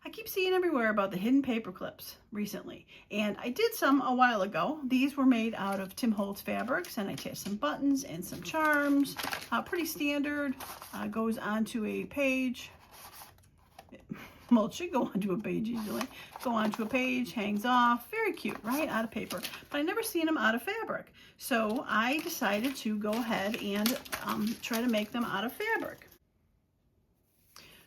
I keep seeing everywhere about the hidden paper clips recently, and I did some a while ago. These were made out of Tim Holtz fabrics, and I attached some buttons and some charms. Pretty standard. Goes onto a page. Well, it should go onto a page easily. Go onto a page, hangs off. Very cute, right? Out of paper. But I never seen them out of fabric. So I decided to go ahead and try to make them out of fabric.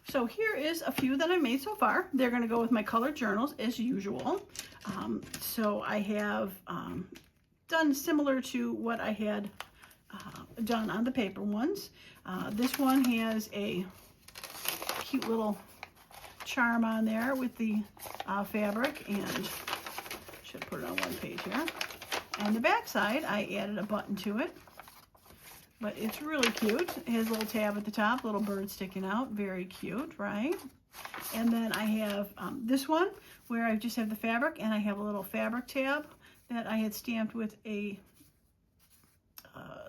So here is a few that I made so far. They're going to go with my colored journals as usual. So I have done similar to what I had done on the paper ones. This one has a cute little charm on there with the fabric, and should put it on one page here. And the back side, I added a button to it. But it's really cute. It has a little tab at the top, little bird sticking out. Very cute, right? And then I have this one where I just have the fabric, and I have a little fabric tab that I had stamped with a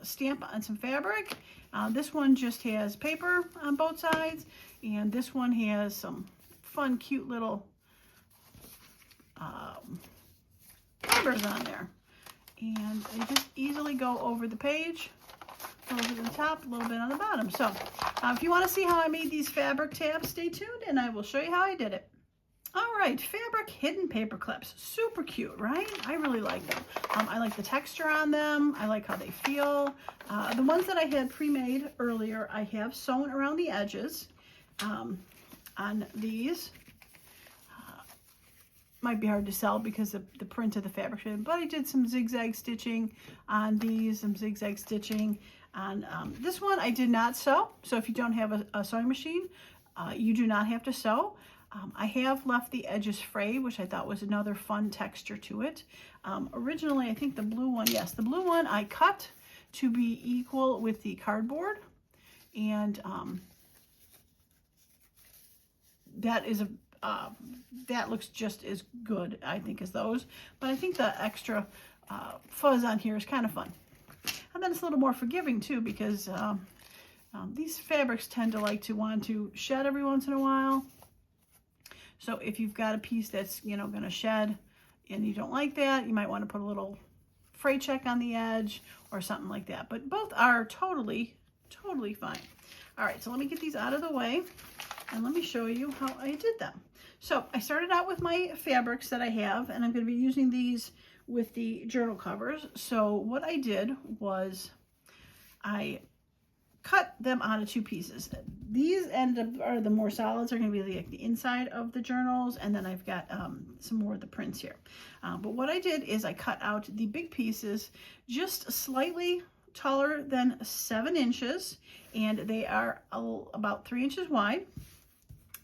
stamp on some fabric. This one just has paper on both sides, and this one has some fun, cute little fibers on there. And they just easily go over the page. A little bit on the top, a little bit on the bottom. So if you want to see how I made these fabric tabs, stay tuned and I will show you how I did it. All right, fabric hidden paper clips. Super cute, right? I really like them. I like the texture on them. I like how they feel. The ones that I had pre-made earlier, I have sewn around the edges on these. Might be hard to sell because of the print of the fabric, but I did some zigzag stitching on these, some zigzag stitching on this one. I did not sew, so if you don't have a sewing machine, you do not have to sew. I have left the edges frayed, which I thought was another fun texture to it. Originally, I think the blue one, yes, the blue one I cut to be equal with the cardboard, and that looks just as good, I think, as those. But I think the extra fuzz on here is kind of fun. And then it's a little more forgiving too, because these fabrics tend to like to want to shed every once in a while. So if you've got a piece that's, going to shed and you don't like that, you might want to put a little fray check on the edge or something like that. But both are totally fine. All right, so let me get these out of the way and let me show you how I did them. So I started out with my fabrics that I have, and I'm going to be using these with the journal covers. So what I did was I cut them out of two pieces. These are the more solids, are going to be like the inside of the journals, and then I've got some more of the prints here. But what I did is I cut out the big pieces just slightly taller than 7 inches, and they are about 3 inches wide.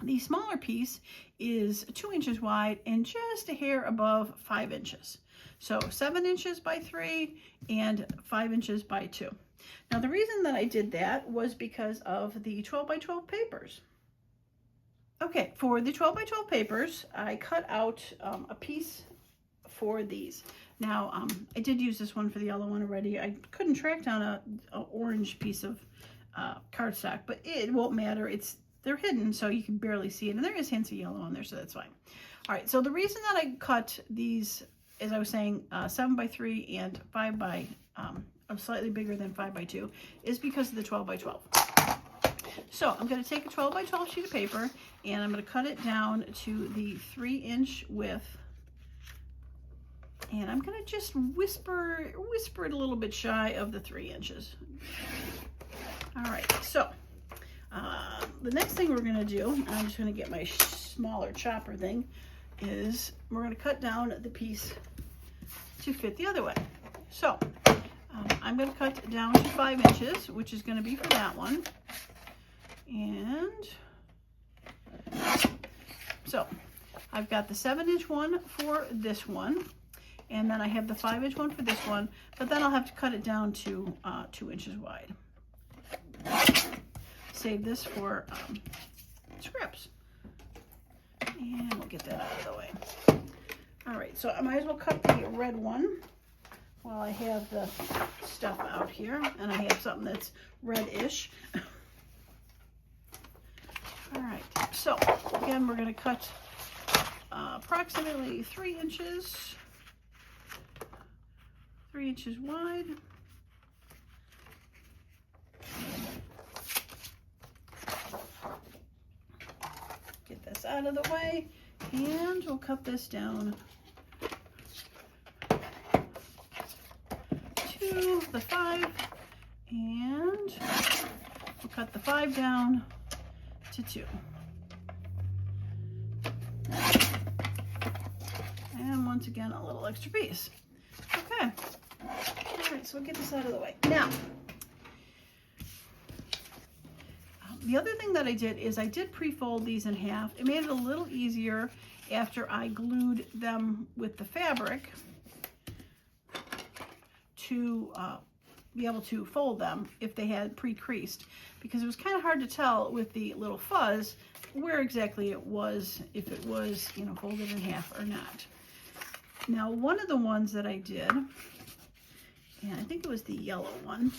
The smaller piece is 2 inches wide and just a hair above 5 inches. So 7 inches by 3 and 5 inches by 2. Now the reason that I did that was because of the 12 by 12 papers. Okay, for the 12 by 12 papers, I cut out a piece for these. Now, I did use this one for the yellow one already. I couldn't track down an orange piece of cardstock, but it won't matter. They're hidden, so you can barely see it. And there is hints of yellow on there, so that's fine. All right, so the reason that I cut these, as I was saying, 7 by 3 and 5 by, slightly bigger than 5 by 2, is because of the 12 by 12. So I'm going to take a 12 by 12 sheet of paper, and I'm going to cut it down to the 3-inch width. And I'm going to just whisper it a little bit shy of the 3 inches. All right, so the next thing we're going to do, I'm just going to get my smaller chopper thing, is we're going to cut down the piece to fit the other way. So I'm going to cut down to 5 inches, which is going to be for that one. And so I've got the 7-inch one for this one, and then I have the 5-inch one for this one, but then I'll have to cut it down to 2 inches wide. Save this for scripts, and we'll get that out of the way. All right, so I might as well cut the red one while I have the stuff out here, and I have something that's red-ish. All right, so again, we're going to cut approximately 3 inches. 3 inches wide. Get this out of the way, and we'll cut this down to the 5, and we'll cut the 5 down to 2. And once again, a little extra piece. Okay. All right, so we'll get this out of the way. Now, the other thing that I did is I did pre-fold these in half. It made it a little easier after I glued them with the fabric to be able to fold them if they had pre-creased, because it was kind of hard to tell with the little fuzz where exactly it was, if it was, you know, folded in half or not. Now, one of the ones that I did, and I think it was the yellow one,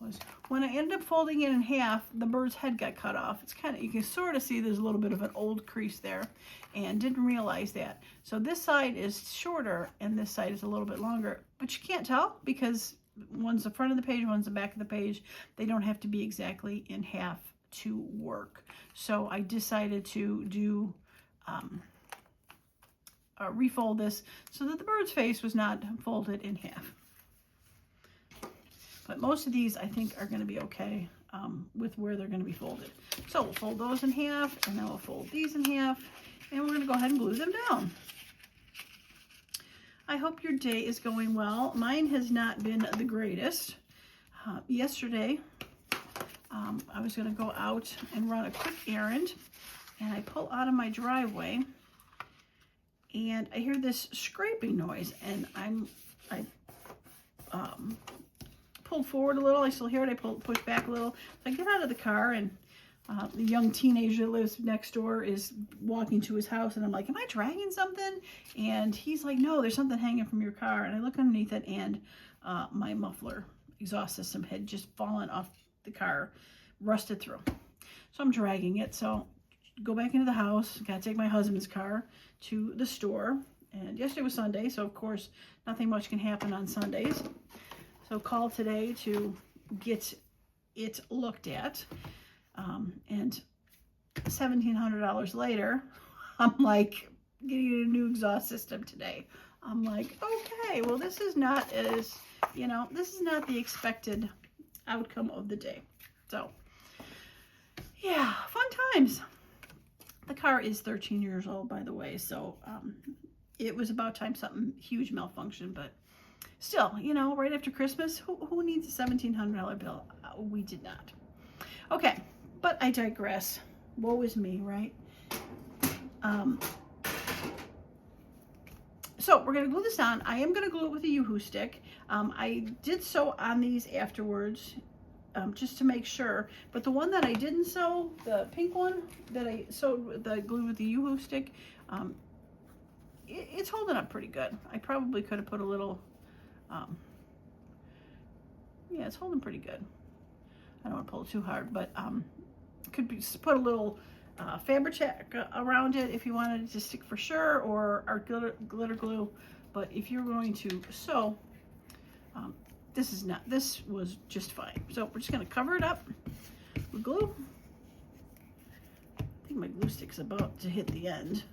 was when I ended up folding it in half, the bird's head got cut off. It's kind of, you can sort of see there's a little bit of an old crease there, and didn't realize that. So this side is shorter and this side is a little bit longer, but you can't tell because one's the front of the page, one's the back of the page. They don't have to be exactly in half to work. So I decided to do refold this so that the bird's face was not folded in half. But most of these, I think, are going to be okay with where they're going to be folded. So we'll fold those in half, and then we'll fold these in half, and we're going to go ahead and glue them down. I hope your day is going well. Mine has not been the greatest. Yesterday, I was going to go out and run a quick errand, and I pull out of my driveway, and I hear this scraping noise, and I pulled forward a little. I still hear it. I push back a little. So I get out of the car, and the young teenager that lives next door is walking to his house, and I'm like, am I dragging something? And he's like, no, there's something hanging from your car. And I look underneath it, and my muffler exhaust system had just fallen off the car, rusted through. So I'm dragging it. So go back into the house. Gotta take my husband's car to the store. And yesterday was Sunday, so of course nothing much can happen on Sundays. So call today to get it looked at. And $1,700 later, I'm like getting a new exhaust system today. I'm like, okay, well, this is not as, you know, this is not the expected outcome of the day. So, yeah, fun times. The car is 13 years old, by the way, so it was about time something huge malfunctioned, but still, you know, right after Christmas, who needs a $1,700 bill? We did not. Okay, but I digress. Woe is me, right? So we're going to glue this on. I am going to glue it with a Yoo-hoo stick. I did sew on these afterwards just to make sure. But the one that I didn't sew, the pink one that I sewed with the glue with the Yoo-hoo stick, it's holding up pretty good. I probably could have put a little, yeah, it's holding pretty good. I don't want to pull it too hard, but could be, put a little Fabric around it if you wanted it to stick for sure, or art glitter glue. But if you're going to sew, this was just fine. So we're just going to cover it up with glue. I think my glue stick's about to hit the end.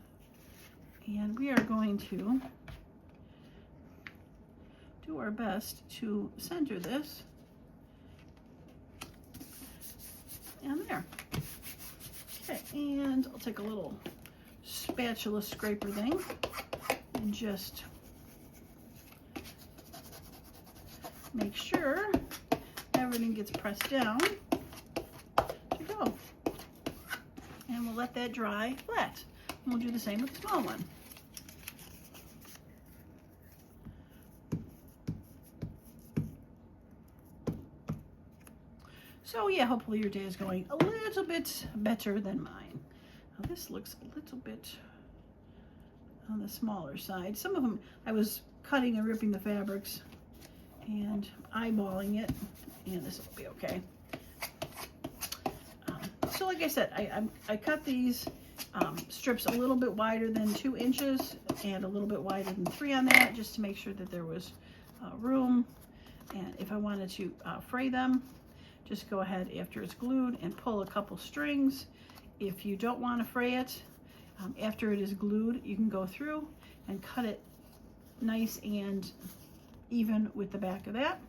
And we are going to do our best to center this. And there. Okay, and I'll take a little spatula scraper thing and just make sure everything gets pressed down to go. And we'll let that dry flat. And we'll do the same with the small one. So yeah, hopefully your day is going a little bit better than mine. Now this looks a little bit on the smaller side. Some of them, I was cutting and ripping the fabrics and eyeballing it, and this will be okay. So like I said, I cut these strips a little bit wider than 2 inches and a little bit wider than 3 on that, just to make sure that there was room. And if I wanted to fray them, just go ahead after it's glued and pull a couple strings. If you don't want to fray it, after it is glued, you can go through and cut it nice and even with the back of that.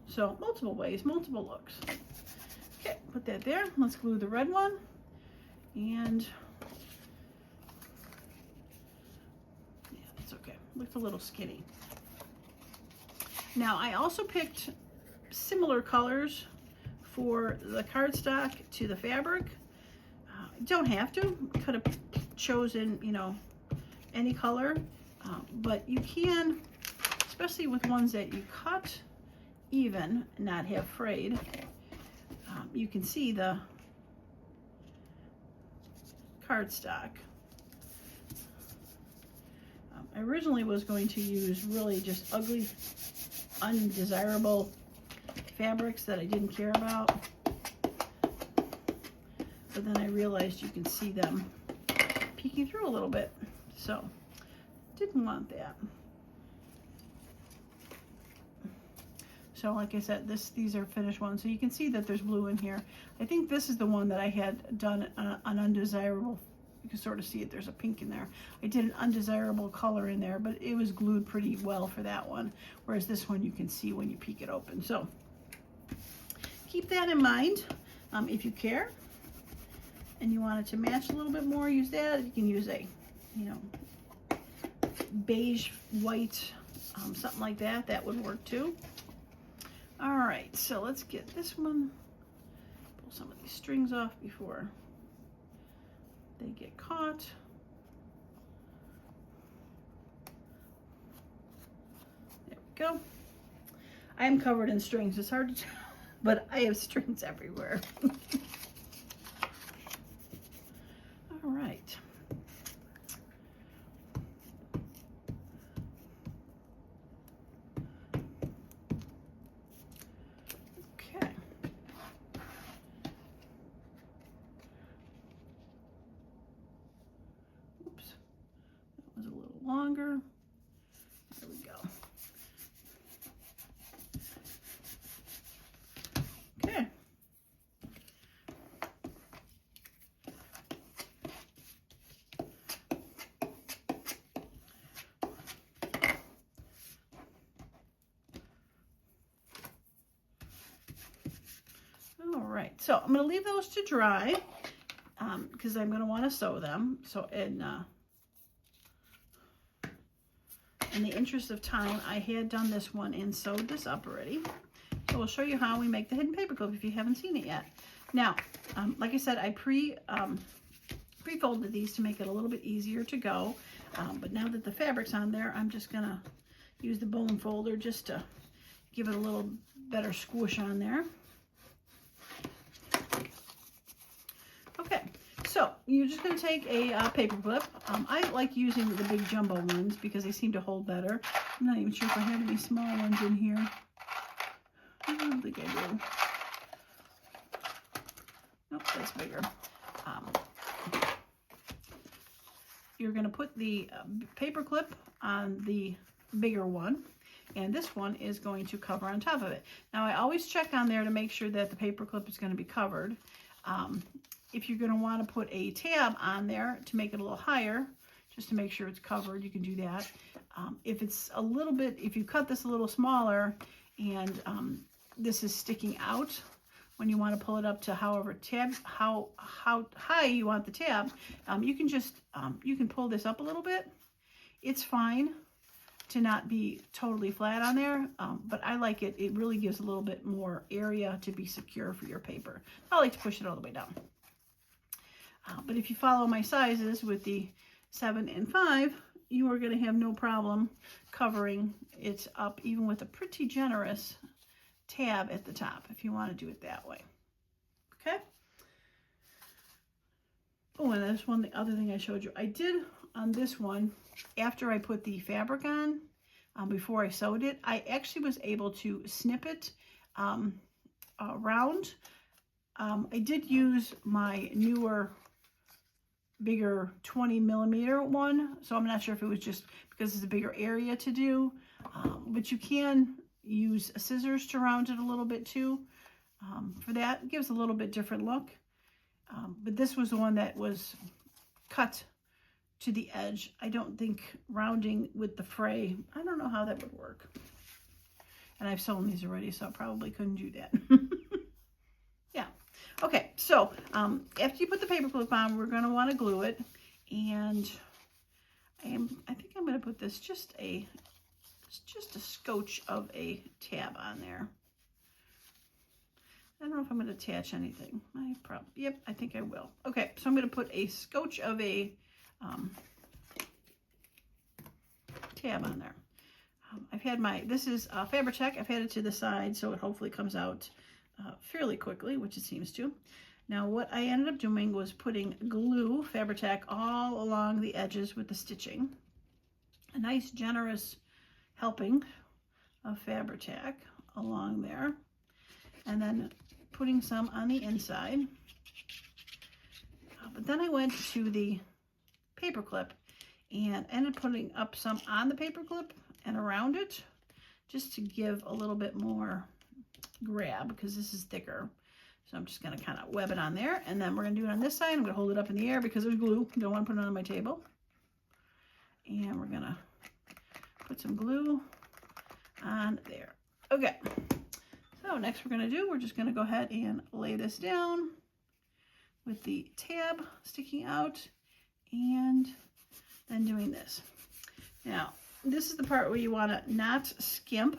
So multiple ways, multiple looks. Okay, put that there. Let's glue the red one. And yeah, that's okay. Looks a little skinny. Now I also picked similar colors for the cardstock to the fabric. Don't have to. Could have chosen, you know, any color, but you can, especially with ones that you cut even, not have frayed. You can see the cardstock. I originally was going to use really just ugly, undesirable fabrics that I didn't care about, but then I realized you can see them peeking through a little bit, so didn't want that. So like I said, these are finished ones, so you can see that there's blue in here. I think this is the one that I had done an undesirable. You can sort of see it, there's a pink in there. I did an undesirable color in there, but it was glued pretty well for that one, whereas this one you can see when you peek it open. So keep that in mind. If you care and you want it to match a little bit more, use that. You can use a, you know, beige, white, something like that. That would work too. All right, so let's get this one, pull some of these strings off before they get caught. There we go. I am covered in strings. It's hard to tell, but I have strings everywhere. All right. Longer. There we go. Okay. All right, so I'm going to leave those to dry because I'm going to want to sew them. So in the interest of time, I had done this one and sewed this up already. So we'll show you how we make the hidden paperclip if you haven't seen it yet. Now, like I said, I pre-folded these to make it a little bit easier to go. But now that the fabric's on there, I'm just gonna use the bone folder just to give it a little better squish on there. Okay. So you're just going to take a paper clip. I like using the big jumbo ones because they seem to hold better. I'm not even sure if I have any small ones in here. I don't think I do. Nope, that's bigger. You're going to put the paper clip on the bigger one, and this one is going to cover on top of it. Now I always check on there to make sure that the paper clip is going to be covered. If you're going to want to put a tab on there to make it a little higher, just to make sure it's covered, you can do that. If it's a little bit, if you cut this a little smaller and this is sticking out, when you want to pull it up to how high you want the tab, you can just, you can pull this up a little bit. It's fine to not be totally flat on there, but I like it. It really gives a little bit more area to be secure for your paper. I like to push it all the way down. But if you follow my sizes with the 7 and 5, you are going to have no problem covering it up, even with a pretty generous tab at the top, if you want to do it that way. Okay? Oh, and there's the other thing I showed you. I did on this one, after I put the fabric on, before I sewed it, I actually was able to snip it around. I did use my newer bigger 20mm one, so I'm not sure if it was just because it's a bigger area to do, but you can use scissors to round it a little bit too. For that, it gives a little bit different look, but this was the one that was cut to the edge. I don't think rounding with the fray, I don't know how that would work. And I've sewn these already, so I probably couldn't do that. Yeah. Okay, so after you put the paper clip on, we're going to want to glue it. And I think I'm going to put this just a scotch of a tab on there. I don't know if I'm going to attach anything. Yep, I think I will. Okay, so I'm going to put a scotch of a tab on there. I've had this is Fabertech. I've had it to the side, so it hopefully comes out fairly quickly, which it seems to. Now, what I ended up doing was putting glue, Fabertech, all along the edges with the stitching. A nice, generous helping of Fabertech along there. And then putting some on the inside. But then I went to the paper clip and ended up putting up some on the paper clip and around it, just to give a little bit more grab, because this is thicker. So I'm just going to kind of web it on there, and then we're going to do it on this side. I'm going to hold it up in the air because there's glue. Don't want to put it on my table. And we're going to put some glue on there. Okay. So next we're just going to go ahead and lay this down with the tab sticking out, and then doing this. Now, this is the part where you want to not skimp.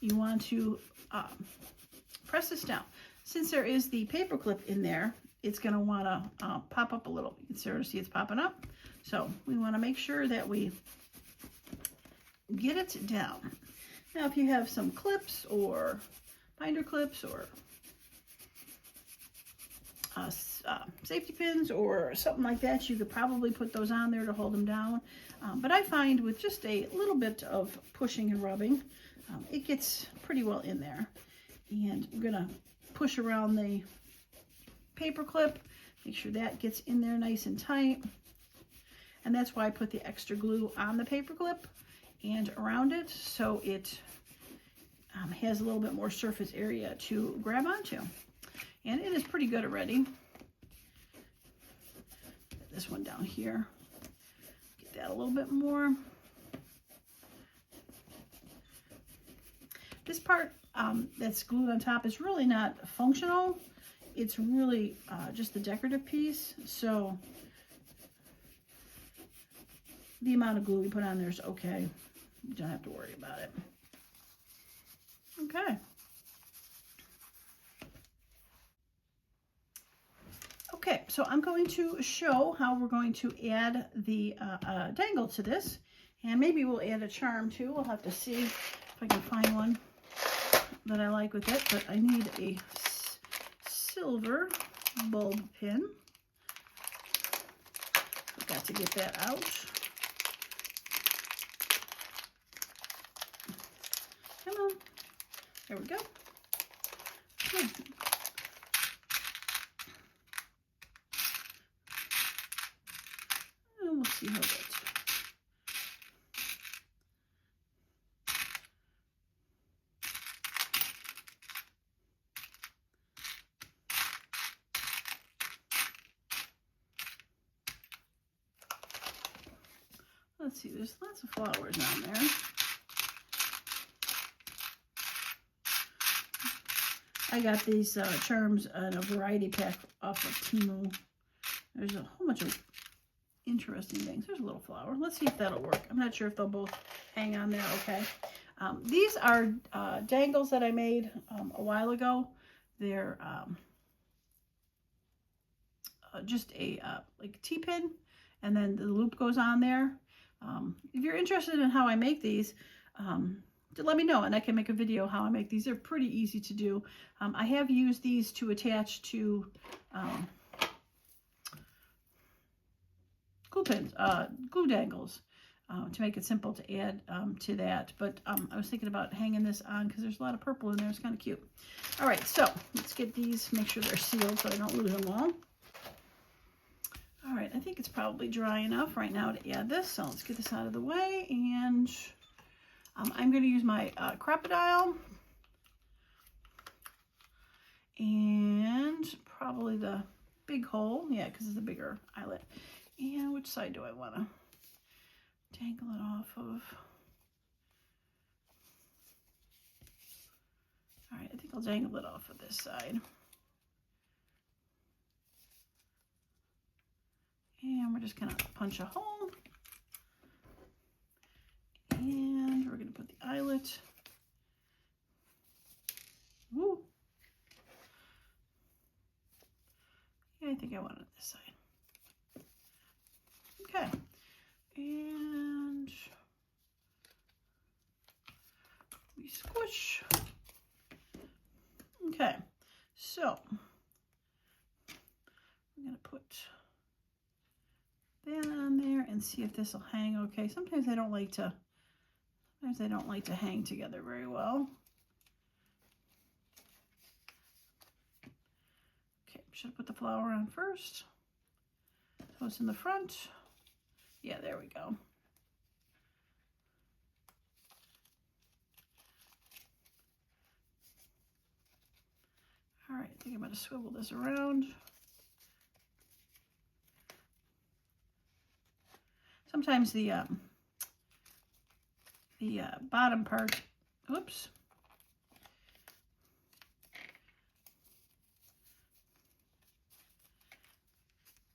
You want to press this down. Since there is the paper clip in there, it's going to want to pop up a little. You can sort of see it's popping up. So we want to make sure that we get it down. Now, if you have some clips or binder clips or safety pins or something like that, you could probably put those on there to hold them down. But I find with just a little bit of pushing and rubbing, it gets pretty well in there. And I'm going to push around the paper clip, make sure that gets in there nice and tight. And that's why I put the extra glue on the paper clip and around it, so it has a little bit more surface area to grab onto. And it is pretty good already. Get this one down here. Get that a little bit more. This part that's glued on top is really not functional. It's really just a decorative piece. So the amount of glue we put on there is okay. You don't have to worry about it. Okay. Okay, so I'm going to show how we're going to add the dangle to this. And maybe we'll add a charm too. We'll have to see if I can find one that I like with it. But I need a silver bulb pin. I've got to get that out. Come on. There we go. Okay. And we'll see how it goes. Let's see, there's lots of flowers on there. I got these charms in a variety pack off of Temu. There's a whole bunch of interesting things. There's a little flower. Let's see if that'll work. I'm not sure if they'll both hang on there okay. These are dangles that I made a while ago. They're just a like T-pin, and then the loop goes on there. If you're interested in how I make these, let me know and I can make a video how I make these. They're pretty easy to do. I have used these to attach to glue pins, glue dangles, to make it simple to add to that. But I was thinking about hanging this on because there's a lot of purple in there. It's kind of cute. All right, so let's get these, make sure they're sealed so I don't lose them all. All right, right, I think it's probably dry enough right now to add this. So let's get this out of the way, and I'm going to use my crocodile and probably the big hole, yeah, because it's a bigger eyelet. And which side do I want to dangle it off of? All right, I think I'll dangle it off of this side. And we're just going to punch a hole. And we're going to put the eyelet. Woo. Yeah, I think I want it this side. Okay. And we squish. Okay. So I'm going to put that on there and see if this will hang okay. Sometimes they don't like to hang together very well. Okay, should I put the flower on first? So it's in the front. Yeah, there we go. All right, I think I'm going to swivel this around. Sometimes the bottom part, oops,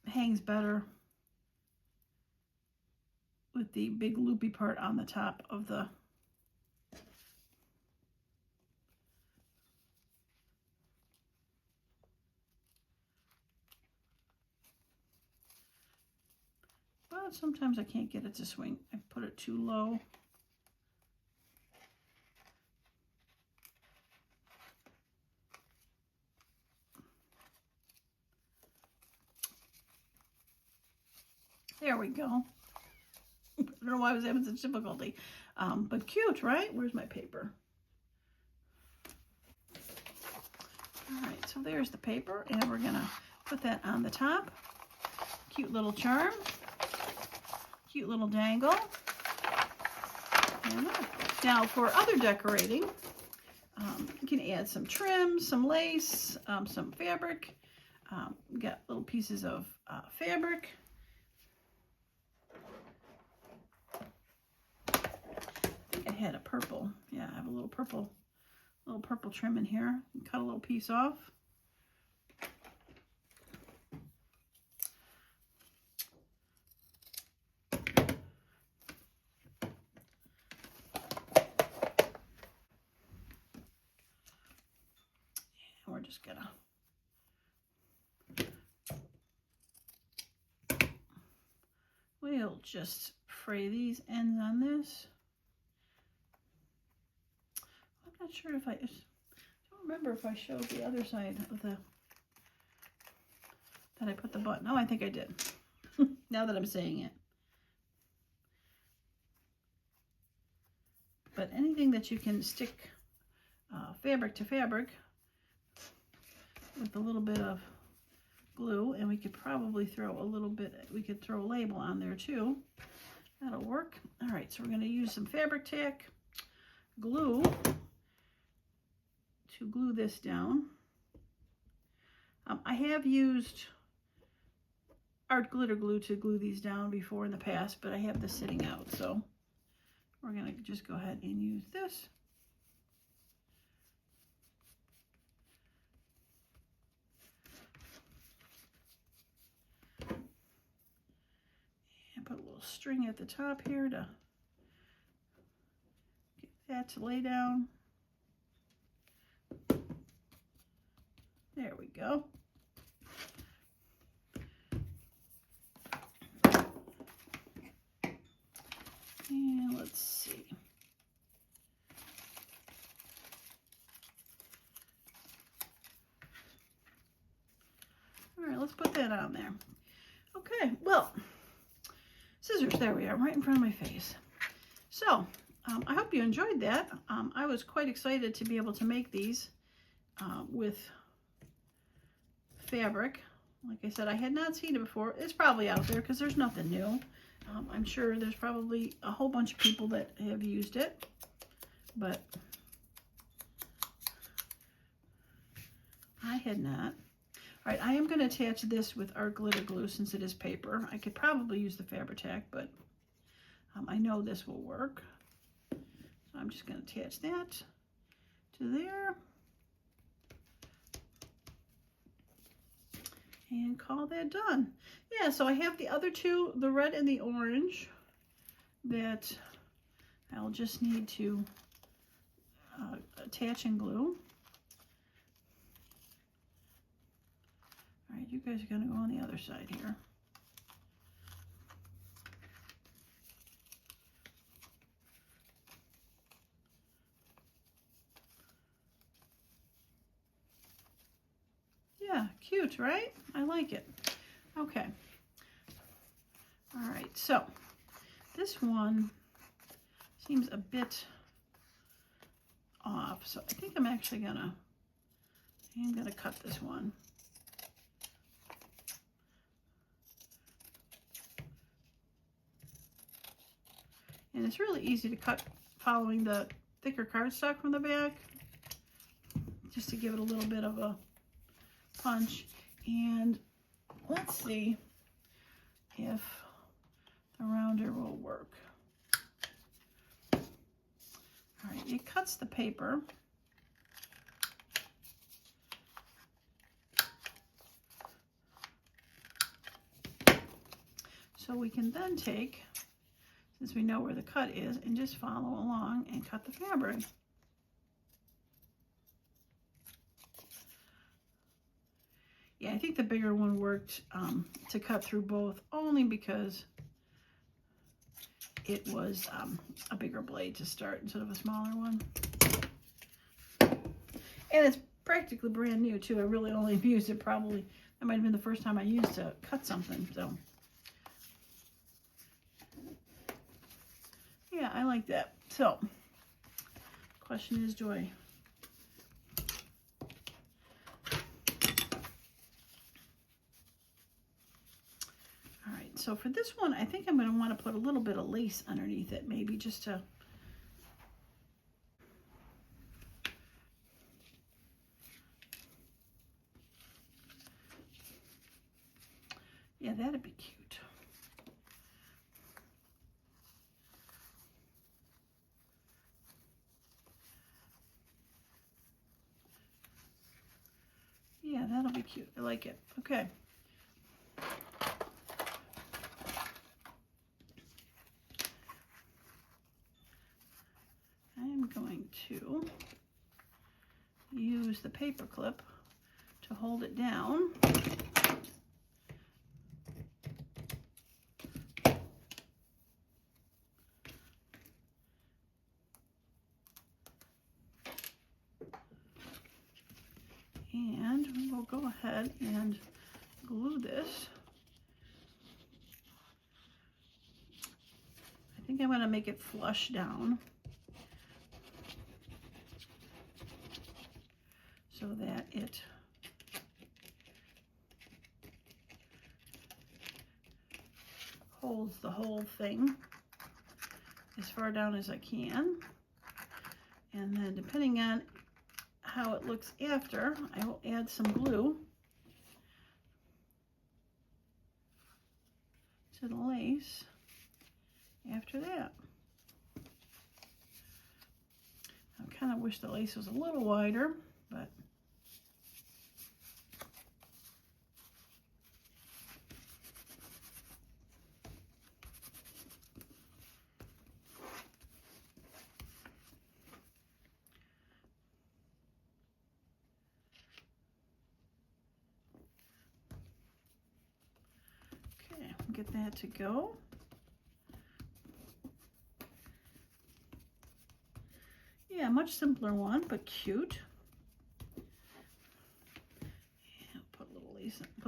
hangs better with the big loopy part on the top of the but sometimes I can't get it to swing. I put it too low. There we go. I don't know why I was having such difficulty. But cute, right? Where's my paper? All right, so there's the paper, and we're gonna put that on the top. Cute little charm. Cute little dangle. Now for other decorating, you can add some trim, some lace, some fabric. We got little pieces of fabric. I think I had a purple. Yeah, I have a little purple trim in here. Cut a little piece off. And we're just gonna we'll just fray these ends on this. I'm not sure if I don't remember if I showed the other side of the that I put the button. Oh, I think I did. Now that I'm saying it. But anything that you can stick fabric to fabric with a little bit of glue, and we could probably throw a little bit, we could throw a label on there too. That'll work. All right, so we're going to use some fabric tack glue to glue this down. I have used art glitter glue to glue these down before in the past, but I have this sitting out, so we're going to just go ahead and use this. And put a little string at the top here to get that to lay down. There we go. And let's see. All right, let's put that on there. Okay, well, scissors, there we are, right in front of my face. So, I hope you enjoyed that. I was quite excited to be able to make these with fabric Like I said, I had not seen it before. It's probably out there because there's nothing new. I'm sure there's probably a whole bunch of people that have used it, but I had not. All right, I am going to attach this with our glitter glue since it is paper. I could probably use the Fabri-Tac, but I know this will work. So I'm just going to attach that to there. And call that done. Yeah, so I have the other two, the red and the orange, that I'll just need to attach and glue. All right, you guys are going to go on the other side here. Yeah, cute, right? I like it. Okay. All right, so this one seems a bit off, so I think I'm actually gonna cut this one. And it's really easy to cut following the thicker cardstock from the back, just to give it a little bit of a punch. And let's see if the rounder will work. All right, it cuts the paper. So we can then take, since we know where the cut is, and just follow along and cut the fabric. Yeah, I think the bigger one worked to cut through both, only because it was a bigger blade to start instead of a smaller one. And it's practically brand new too. I really only used it probably, that might have been the first time I used to cut something, so. Yeah, I like that. So, question is, do I? All right, so for this one, I think I'm going to want to put a little bit of lace underneath it, maybe just to. Yeah, that'd be cute. Yeah, that'll be cute. I like it. Okay. I'm going to use the paper clip to hold it down. And we will go ahead and glue this. I think I'm going to make it flush down so that it holds the whole thing as far down as I can. And then depending on how it looks after, I will add some glue to the lace after that. I kind of wish the lace was a little wider, but okay, get that to go. Yeah, much simpler one, but cute. Yeah, put a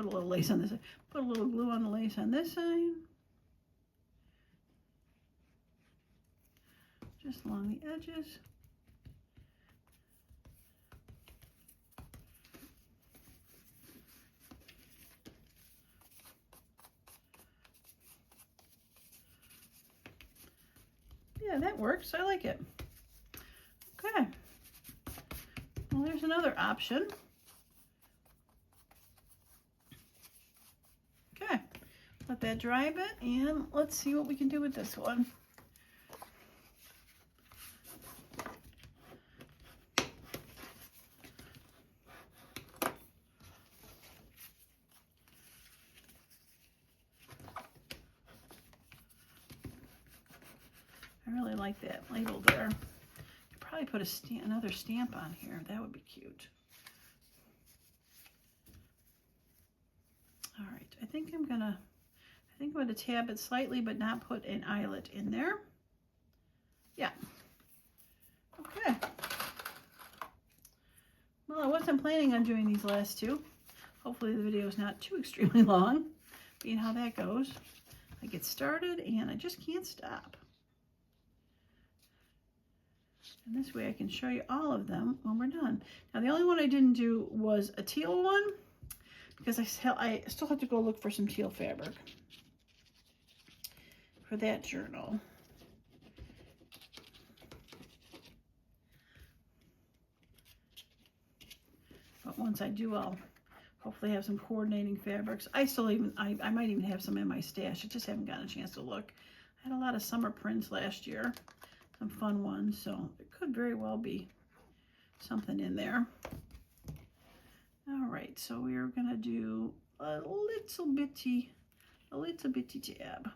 little lace on this side. Put a little glue on the lace on this side. Just along the edges. Yeah, that works. I like it. Okay. Well, there's another option. Okay. Let that dry a bit, and let's see what we can do with this one. I really like that label there. Could probably put another stamp on here. That would be cute. All right, I think I'm gonna tab it slightly, but not put an eyelet in there. Yeah. Okay. Well, I wasn't planning on doing these last two. Hopefully the video is not too extremely long. Being how that goes. I get started and I just can't stop. And this way I can show you all of them when we're done. Now the only one I didn't do was a teal one, because I still have to go look for some teal fabric for that journal. But once I do, I'll hopefully have some coordinating fabrics. I might even have some in my stash. I just haven't gotten a chance to look. I had a lot of summer prints last year, some fun ones, so it could very well be something in there. All right, so we are gonna do a little bitty tab.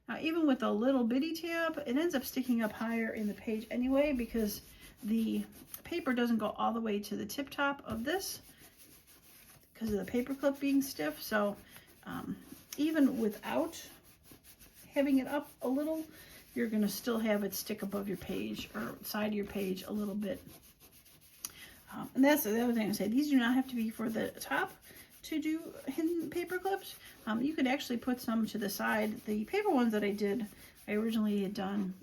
Now, even with a little bitty tab, it ends up sticking up higher in the page anyway, because the paper doesn't go all the way to the tip top of this because of the paper clip being stiff. So even without having it up a little, you're going to still have it stick above your page or side of your page a little bit. And that's the other thing I say. These do not have to be for the top to do hidden paper clips. You could actually put some to the side. The paper ones that I did, I originally had done,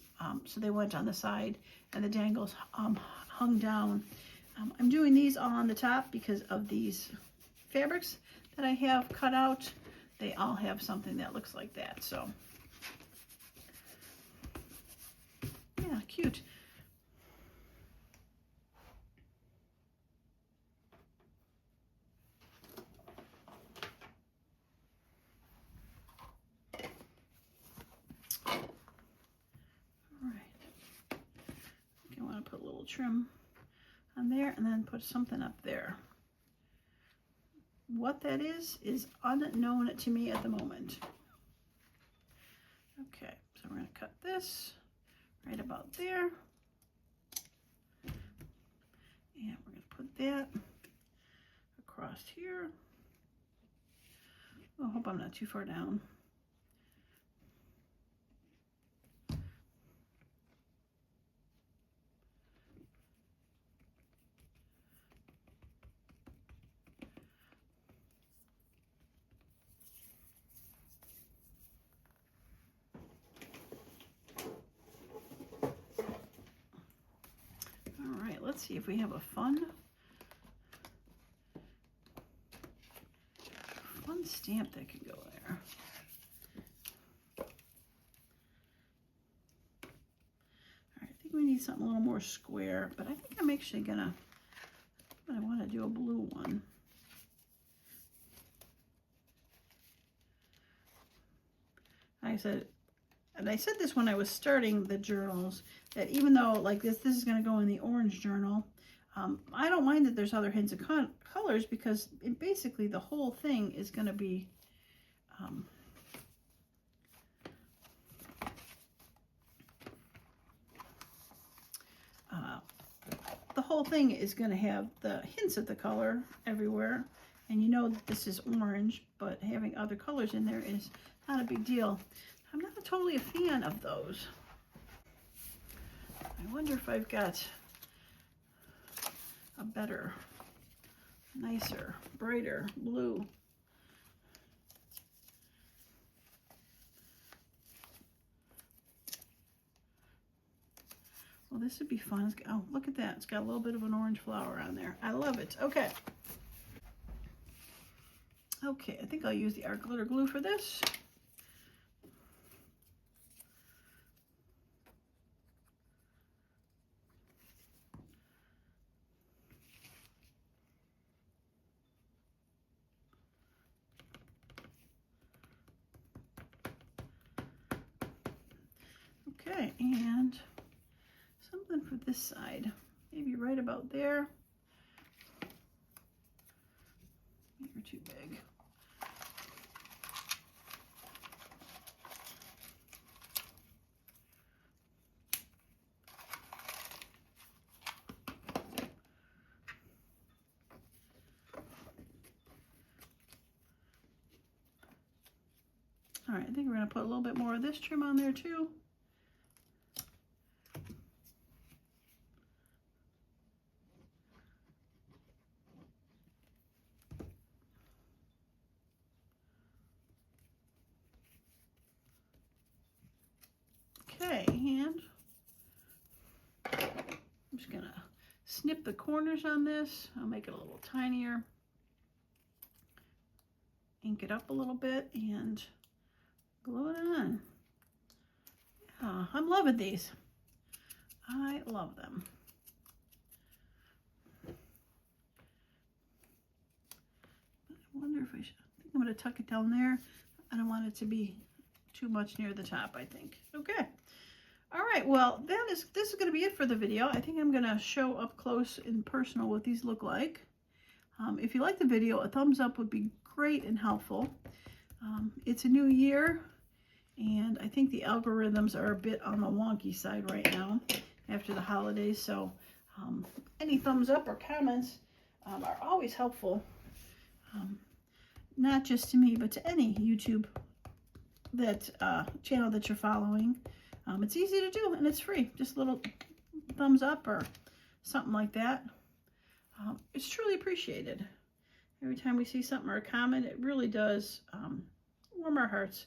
so they went on the side and the dangles hung down. I'm doing these all on the top because of these fabrics that I have cut out. They all have something that looks like that. So yeah, cute. Put a little trim on there and then put something up there. What that is unknown to me at the moment. Okay, so we're going to cut this right about there. And we're going to put that across here. Oh, I hope I'm not too far down. Let's see if we have a fun stamp that could go there. All right, I think we need something a little more square, but I think I'm actually gonna, I want to do a blue one. I said this when I was starting the journals, that even though like this is going to go in the orange journal, I don't mind that there's other hints of colors, because basically the whole thing is going to be have the hints of the color everywhere, and you know that this is orange, but having other colors in there is not a big deal. I'm not totally a fan of those. I wonder if I've got a better, nicer, brighter blue. Well, this would be fun. Oh, look at that. It's got a little bit of an orange flower on there. I love it. Okay. Okay, I think I'll use the art glitter glue for this. Okay, and something for this side, maybe right about there. You're too big. All right, I think we're going to put a little bit more of this trim on there too. Okay, and I'm just going to snip the corners on this. I'll make it a little tinier. Ink it up a little bit and glue it on. Yeah, I'm loving these. I love them. I wonder if I should, I think I'm going to tuck it down there. I don't want it to be too much near the top, I think. Okay. All right, well, this is going to be it for the video. I think I'm going to show up close and personal what these look like. If you like the video, a thumbs up would be great and helpful. It's a new year, and I think the algorithms are a bit on the wonky side right now after the holidays, so any thumbs up or comments are always helpful, not just to me, but to any YouTube channel that you're following. It's easy to do, and it's free. Just a little thumbs up or something like that. It's truly appreciated. Every time we see something or a comment, it really does warm our hearts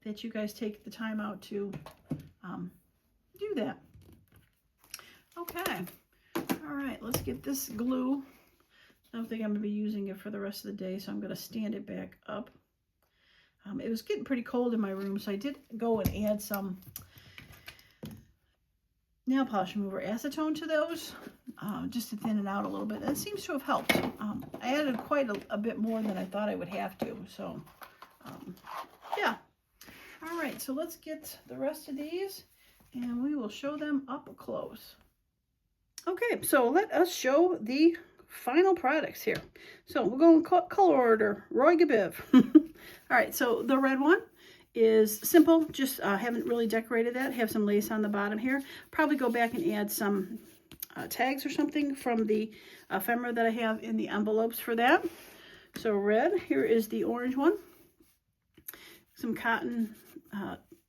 that you guys take the time out to do that. Okay. All right, let's get this glue. I don't think I'm going to be using it for the rest of the day, so I'm going to stand it back up. It was getting pretty cold in my room, so I did go and add some nail polish remover acetone to those, just to thin it out a little bit. It seems to have helped. I added quite a bit more than I thought I would have to, so yeah. All right, so let's get the rest of these and we will show them up close. Okay, so let us show the final products here. So we'll go in color order. Roy Gabiv. All right, so the red one is simple. Just haven't really decorated that. Have some lace on the bottom here. Probably go back and add some tags or something from the ephemera that I have in the envelopes for that. So red. Here is the orange one. Some cotton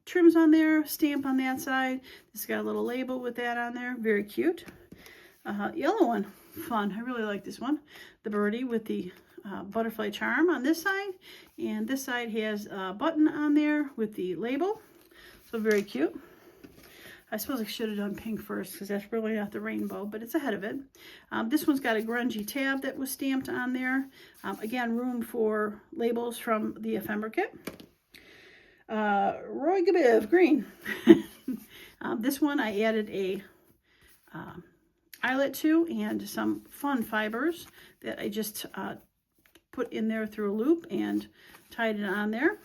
trims on there. Stamp on that side. It's got a little label with that on there. Very cute. Yellow one. Fun. I really like this one. The birdie with the butterfly charm on this side, and this side has a button on there with the label, so very cute. I suppose I should have done pink first because that's really not the rainbow, but it's ahead of it. This one's got a grungy tab that was stamped on there. Again, room for labels from the ephemera kit. Roy Gabiv green. This one I added a eyelet to and some fun fibers that I just put in there through a loop and tied it on there.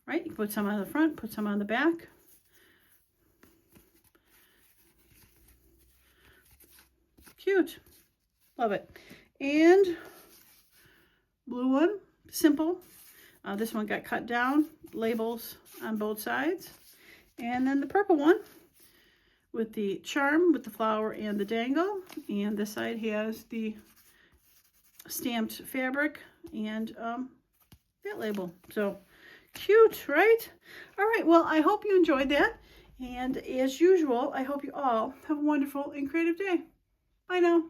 Right, you put some on the front, put some on the back. Cute. Love it. And blue one, simple. This one got cut down, labels on both sides. And then the purple one with the charm, with the flower and the dangle. And this side has the stamped fabric and that label. So cute, right? All right, well, I hope you enjoyed that. And as usual, I hope you all have a wonderful and creative day. Bye now.